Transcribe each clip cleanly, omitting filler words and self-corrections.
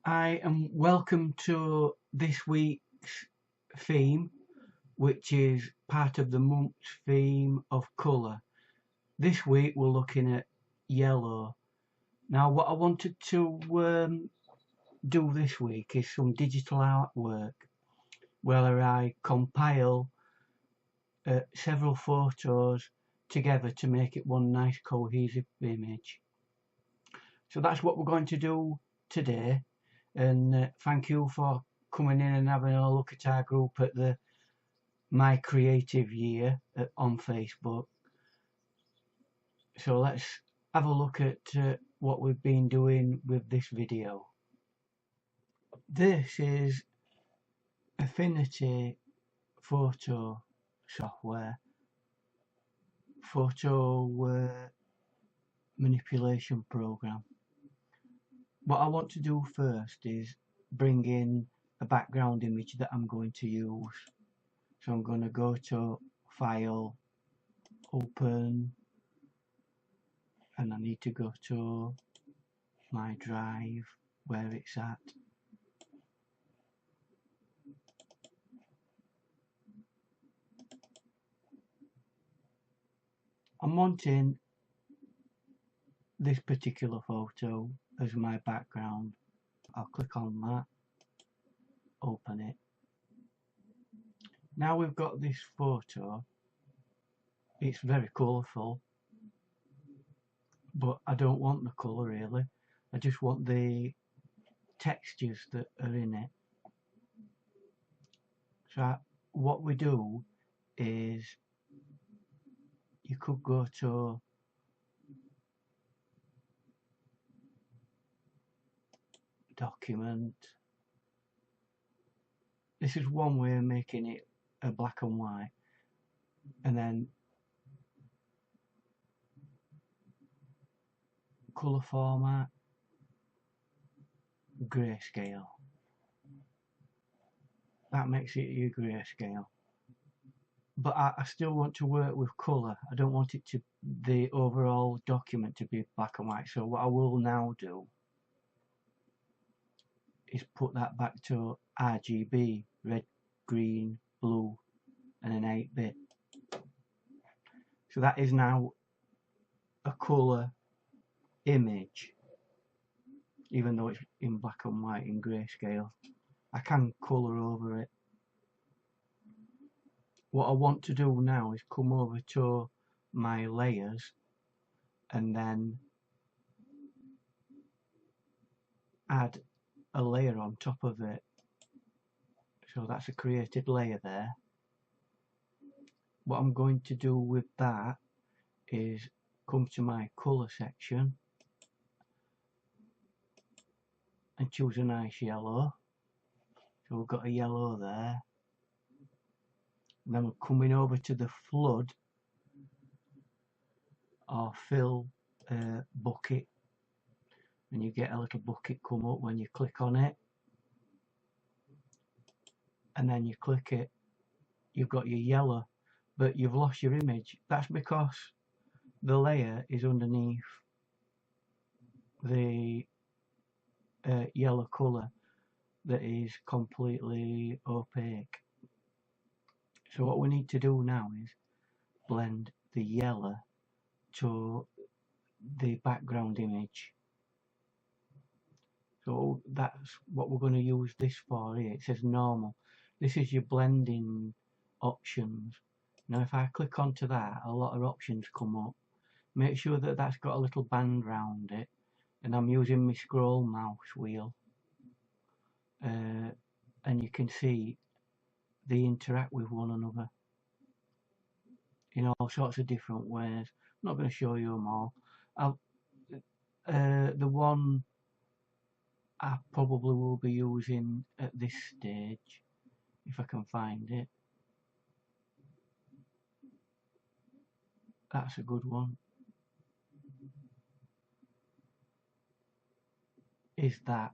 Hi and welcome to this week's theme, which is part of the month's theme of colour. This week we're looking at yellow. Now what I wanted to do this week is some digital artwork where I compile several photos together to make it one nice cohesive image. So that's what we're going to do today. And thank you for coming in and having a look at our group at the My Creative Year on Facebook. So let's have a look at what we've been doing with this video. This is Affinity photo software, photo manipulation program. What I want to do first is bring in a background image that I'm going to use. So I'm going to go to File, Open, and I need to go to my drive where it's at. I'm wanting this particular photo as my background. I'll click on that, open it. Now we've got this photo. It's very colourful, but I don't want the colour really. I just want the textures that are in it. So what we do is you could go to document. This is one way of making it a black and white, and then colour format, grayscale. That makes it your grayscale. But I still want to work with colour. I don't want it to, the overall document to be black and white. So what I will now do is put that back to RGB, red, green, blue, and an 8-bit. So that is now a colour image, even though it's in black and white in grayscale. I can colour over it. What I want to do now is come over to my layers and then add a layer on top of it. So that's a created layer there. What I'm going to do with that is come to my colour section and choose a nice yellow. So we've got a yellow there. And then we're coming over to the flood or fill bucket, and you get a little bucket come up when you click on it, and then you click it, you've got your yellow, but you've lost your image. That's because the layer is underneath the yellow colour that is completely opaque. So what we need to do now is blend the yellow to the background image. So that's what we're going to use this for here. It says normal. This is your blending options. Now if I click onto that, a lot of options come up. Make sure that that's got a little band round it, and I'm using my scroll mouse wheel, and you can see they interact with one another in all sorts of different ways. I'm not going to show you them all. The one I probably will be using at this stage, if I can find it. That's a good one. Is that.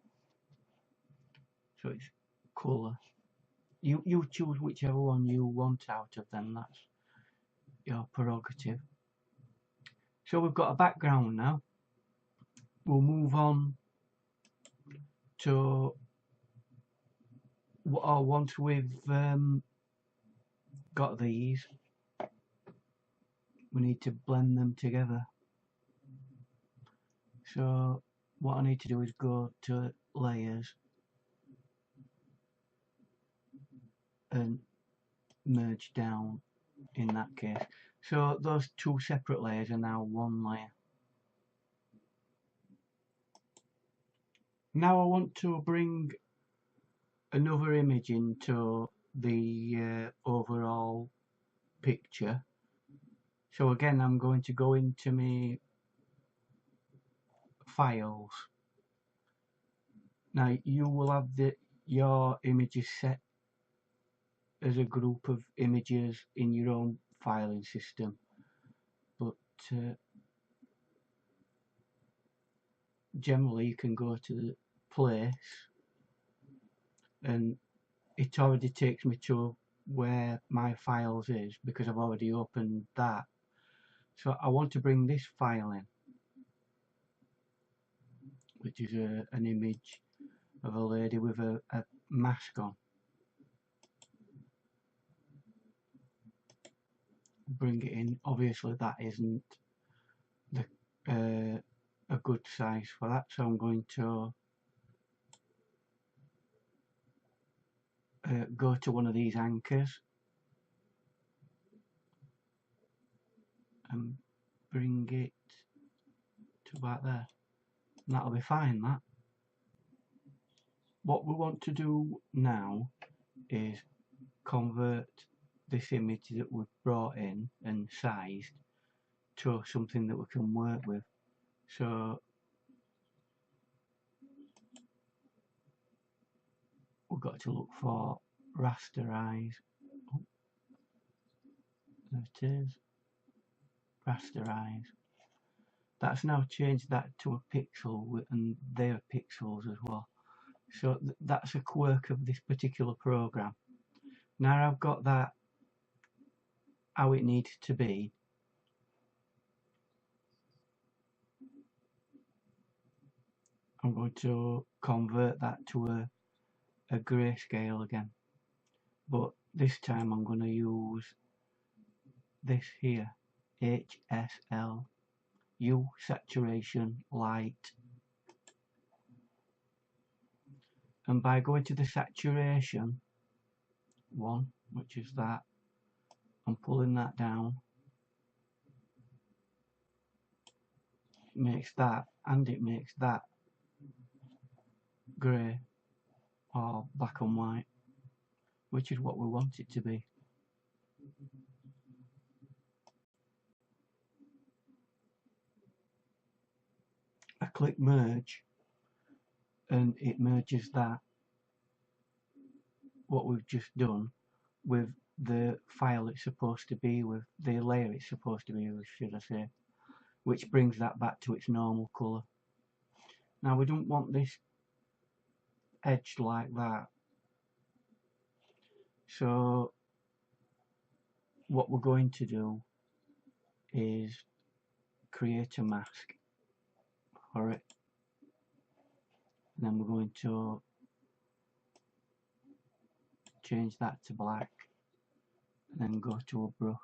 So it's colour. You choose whichever one you want out of them. That's your prerogative. So we've got a background now. We'll move on So once we've got these, we need to blend them together. So what I need to do is go to layers and merge down in that case. So those two separate layers are now one layer. Now I want to bring another image into the overall picture. So again, I'm going to go into my files. Now you will have your images set as a group of images in your own filing system, but generally you can go to the place and it already takes me to where my files is because I've already opened that. So I want to bring this file in, which is an image of a lady with a mask on. Bring it in. Obviously that isn't the a good size for that, so I'm going to go to one of these anchors and bring it to about there, and that'll be fine. That what we want to do now is convert this image that we've brought in and sized to something that we can work with. So we've got to look for rasterize. Oh, there it is. Rasterize. That's now changed that to a pixel, and they're pixels as well. So that's a quirk of this particular program. Now I've got that how it needs to be, I'm going to convert that to a grayscale again, but this time I'm going to use this here, HSL, U saturation light, and by going to the saturation one, which is that, I'm pulling that down, it makes that, and it makes that grey or black and white, which is what we want it to be. I click merge and it merges that, what we've just done, with the file it's supposed to be with, the layer it's supposed to be with, should I say, which brings that back to its normal colour. Now we don't want this edged like that, so what we're going to do is create a mask for it, and then we're going to change that to black, and then go to a brush,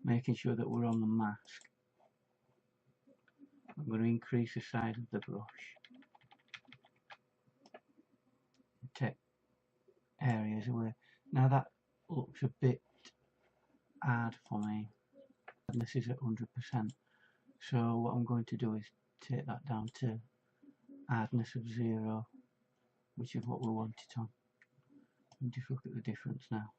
making sure that we're on the mask. I'm going to increase the size of the brush, take areas away. Now that looks a bit hard for me, and this is at 100%, so what I'm going to do is take that down to hardness of 0, which is what we want it on, and just look at the difference now.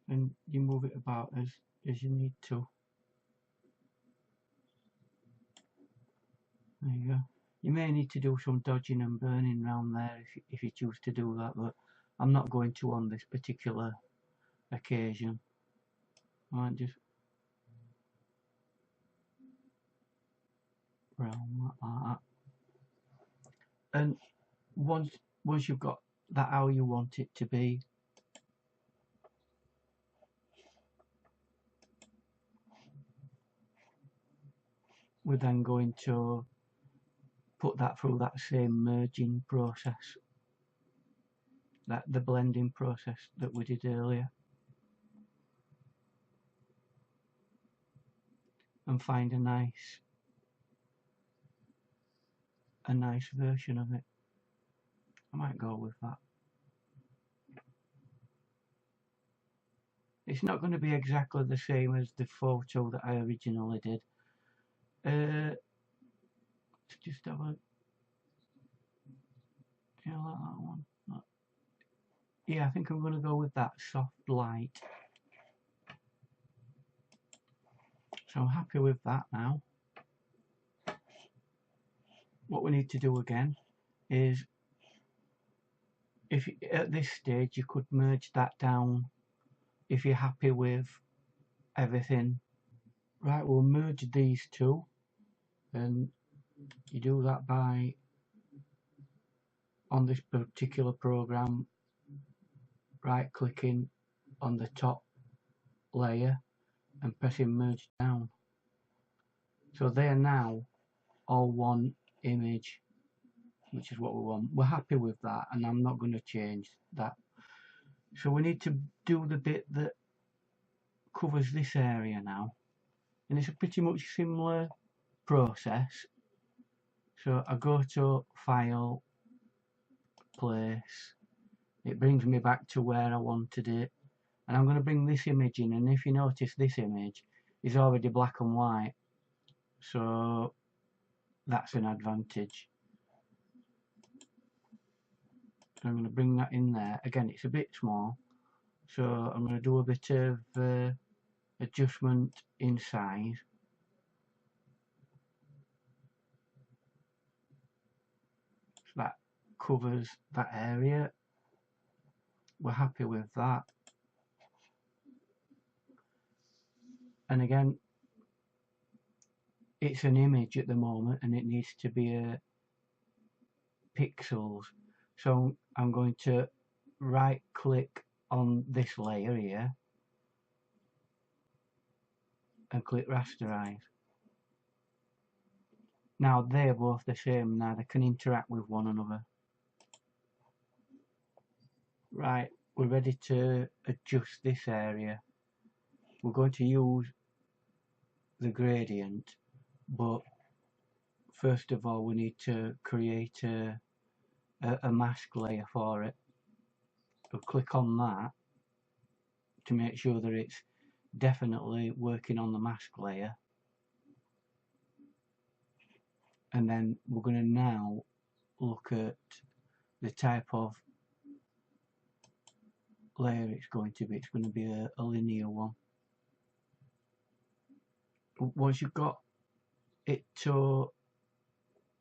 And you move it about as you need to. There you go. You may need to do some dodging and burning around there if you choose to do that, but I'm not going to on this particular occasion. I might just round like that. And once you've got that how you want it to be. We're then going to put that through that same merging process, the blending process that we did earlier, and find a nice version of it. I might go with that. It's not going to be exactly the same as the photo that I originally did. Let's just have a, do you like that one? Yeah, I think I'm going to go with that soft light. So I'm happy with that now. What we need to do again is, if at this stage you could merge that down if you're happy with everything. Right, we'll merge these two, and you do that by, on this particular program, right clicking on the top layer and pressing merge down. So they are now all one image, which is what we want. We're happy with that, and I'm not going to change that. So we need to do the bit that covers this area now, and it's a pretty much similar process. So I go to File, Place, it brings me back to where I wanted it, and I'm going to bring this image in, and if you notice, this image is already black and white, so that's an advantage. So I'm going to bring that in there. Again, it's a bit small, so I'm going to do a bit of adjustment in size. So that covers that area. We're happy with that. And again, it's an image at the moment, and it needs to be pixels. So I'm going to right click on this layer here and click rasterize. Now they're both the same, now they can interact with one another. Right, we're ready to adjust this area. We're going to use the gradient, but first of all we need to create a mask layer for it. We'll click on that to make sure that it's definitely working on the mask layer, and then we're going to now look at the type of layer it's going to be. It's going to be a linear one. Once you've got it to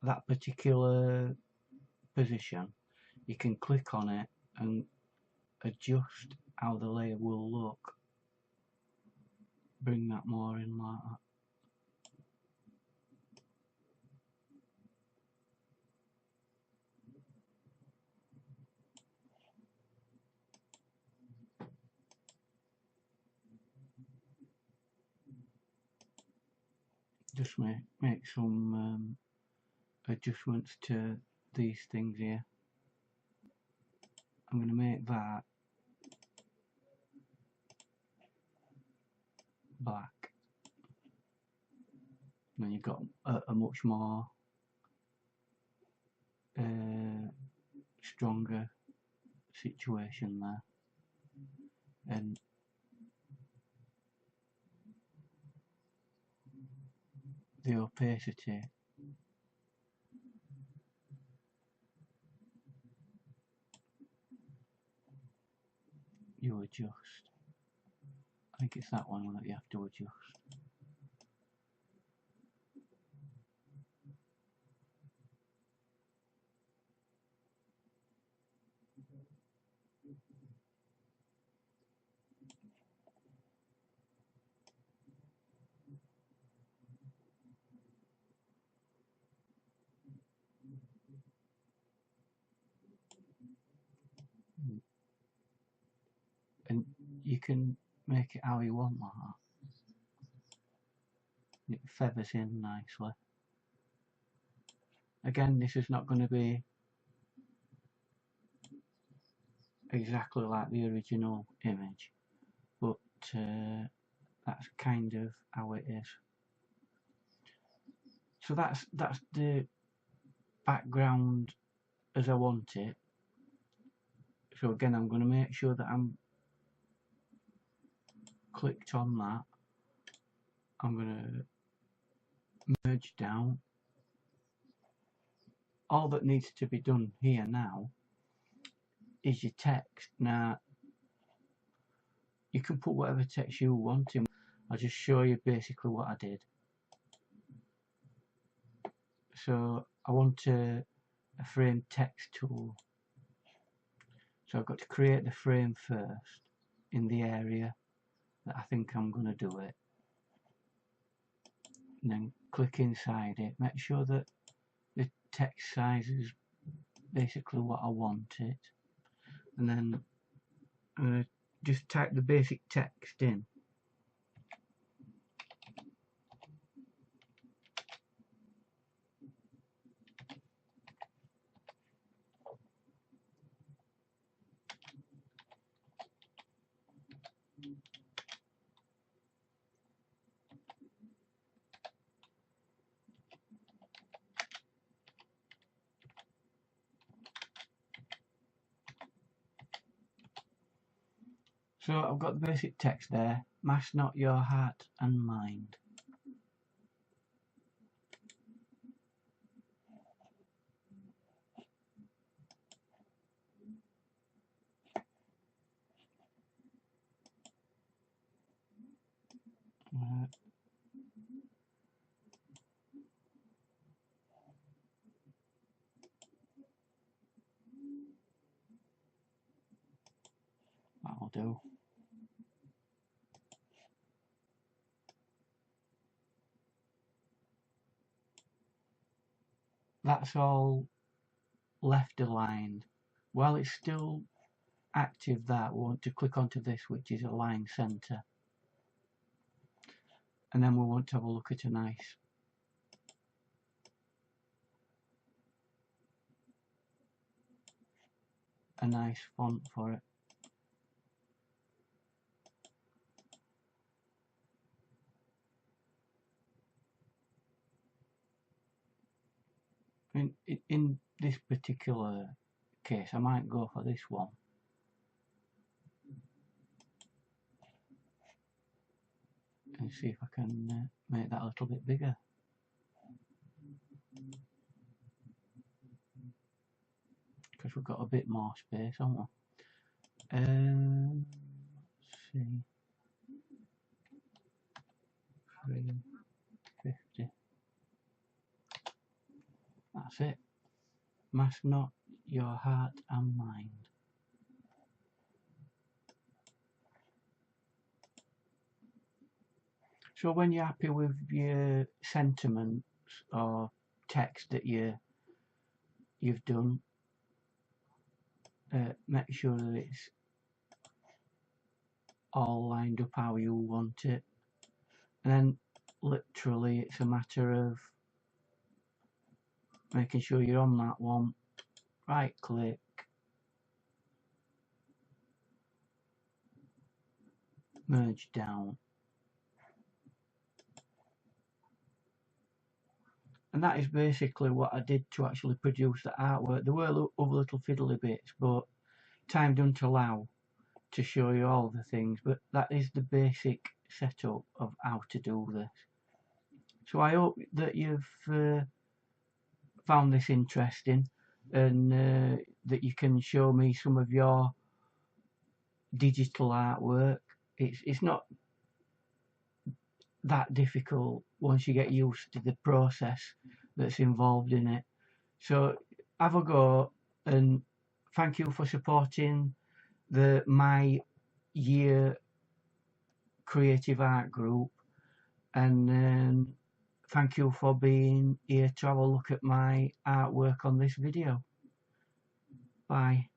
that particular position, you can click on it and adjust how the layer will look. Bring that more in like that. Just make some adjustments to these things here. I'm going to make that black. And then you've got a much more stronger situation there. And the opacity you adjust. I think it's that one that you have to adjust. you can make it how you want like that. It feathers in nicely. Again, this is not going to be exactly like the original image, but that's kind of how it is. So that's the background as I want it. So again, I'm going to make sure that I'm clicked on that. I'm going to merge down. All that needs to be done here now is your text. Now you can put whatever text you want in. I'll just show you basically what I did. So I want a frame text tool. So I've got to create the frame first in the area that I think I'm going to do it. And then click inside it. Make sure that the text size is basically what I want it. And then I'm going to just type the basic text in. So I've got the basic text there. Mask not your heart and mind. That'll do. That's all left aligned. While it's still active, that we want to click onto this, which is align center, and then we want to have a look at a nice font for it. In this particular case, I might go for this one. And see if I can make that a little bit bigger. Because we've got a bit more space, haven't we? Let's see. 350. That's it. Mask not your heart and mind. So when you're happy with your sentiments or text that you've done, make sure that it's all lined up how you want it, and then literally it's a matter of making sure you're on that one, right click, merge down, and that is basically what I did to actually produce the artwork. There were other little fiddly bits, but time don't allow to show you all the things, but that is the basic setup of how to do this. So I hope that you've found this interesting, and that you can show me some of your digital artwork. It's not that difficult once you get used to the process that's involved in it. So have a go, and thank you for supporting the My Year Creative Art Group, and thank you for being here to have a look at my artwork on this video. Bye.